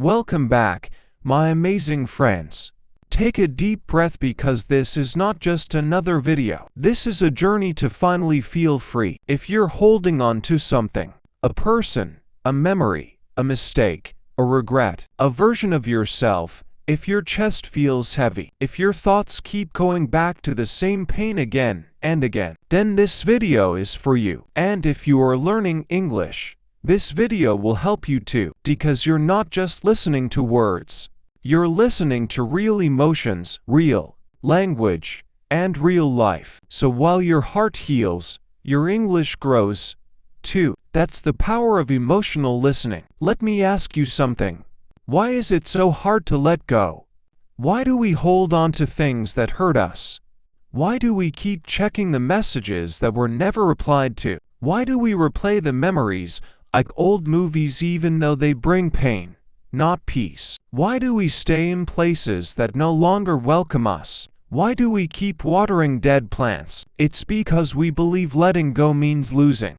Welcome back, my amazing friends. Take a deep breath because this is not just another video. This is a journey to finally feel free. If you're holding on to something, a person, a memory, a mistake, a regret, a version of yourself, if your chest feels heavy, if your thoughts keep going back to the same pain again and again, then this video is for you. And if you are learning English, this video will help you too, because you're not just listening to words. You're listening to real emotions, real language, and real life. So while your heart heals, your English grows too. That's the power of emotional listening. Let me ask you something. Why is it so hard to let go? Why do we hold on to things that hurt us? Why do we keep checking the messages that were never replied to? Why do we replay the memories like old movies even though they bring pain, not peace? Why do we stay in places that no longer welcome us? Why do we keep watering dead plants? It's because we believe letting go means losing.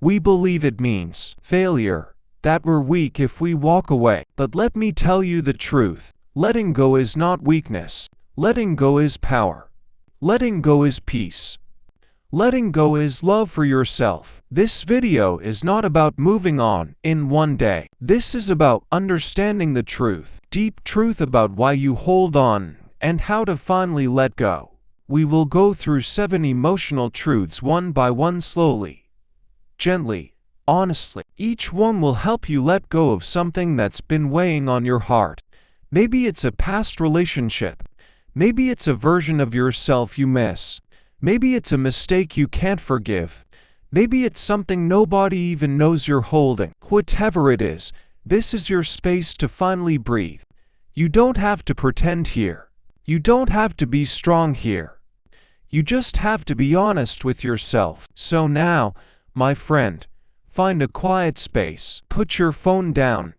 We believe it means failure, that we're weak if we walk away. But let me tell you the truth. Letting go is not weakness. Letting go is power. Letting go is peace. Letting go is love for yourself. This video is not about moving on in one day. This is about understanding the truth, deep truth about why you hold on and how to finally let go. We will go through 7 emotional truths one by one, slowly, gently, honestly. Each one will help you let go of something that's been weighing on your heart. Maybe it's a past relationship. Maybe it's a version of yourself you miss. Maybe it's a mistake you can't forgive. Maybe it's something nobody even knows you're holding. Whatever it is, this is your space to finally breathe. You don't have to pretend here. You don't have to be strong here. You just have to be honest with yourself. So now, my friend, find a quiet space. Put your phone down.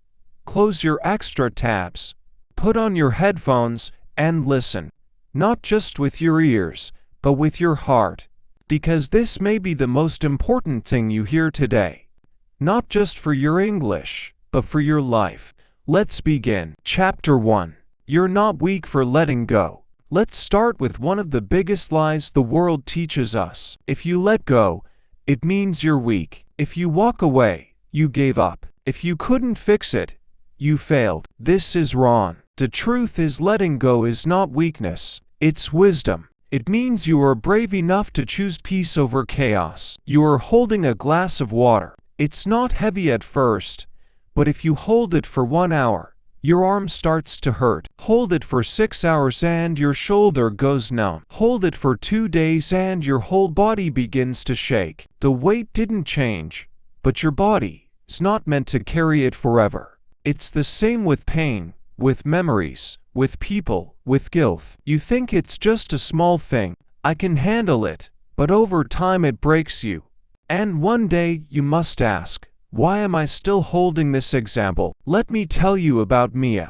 Close your extra tabs. Put on your headphones and listen. Not just with your ears, but with your heart, because this may be the most important thing you hear today. Not just for your English, but for your life. Let's begin. Chapter 1. You're not weak for letting go. Let's start with one of the biggest lies the world teaches us. If you let go, it means you're weak. If you walk away, you gave up. If you couldn't fix it, you failed. This is wrong. The truth is, letting go is not weakness, it's wisdom. It means you are brave enough to choose peace over chaos. You are holding a glass of water. It's not heavy at first, but if you hold it for 1 hour, your arm starts to hurt. Hold it for 6 hours and your shoulder goes numb. Hold it for 2 days and your whole body begins to shake. The weight didn't change, but your body is not meant to carry it forever. It's the same with pain, with memories, with people, with guilt. You think it's just a small thing, I can handle it, but over time it breaks you. And one day you must ask, why am I still holding this? Example. Let me tell you about Mia.